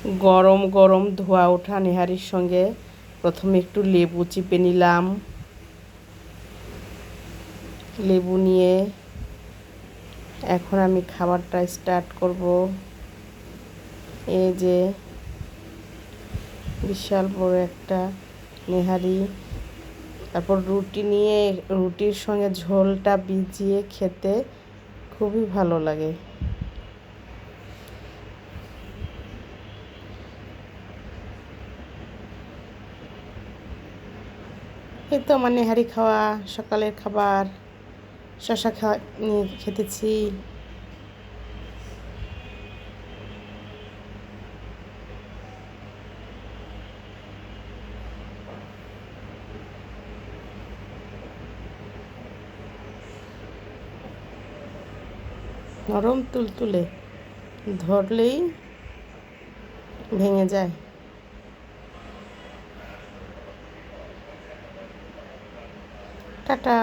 গরম গরম ধোয়া ওঠা নেহারির সঙ্গে প্রথমে একটু লেবু চিপে নিলাম। লেবু নিয়ে এখন আমি খাবারটা স্টার্ট করব। এই যে বিশাল বড় একটা নেহারি, তারপর রুটি নিয়ে রুটির সঙ্গে ঝোলটা ভিজিয়ে খেতে খুবই ভালো লাগে। এই তো আমার নেহারি খাওয়া, সকালের খাবার। শশা নিয়ে খেতেছি। নরম তুলতুলে, ধরলেই ভেঙে যায়। টাটা।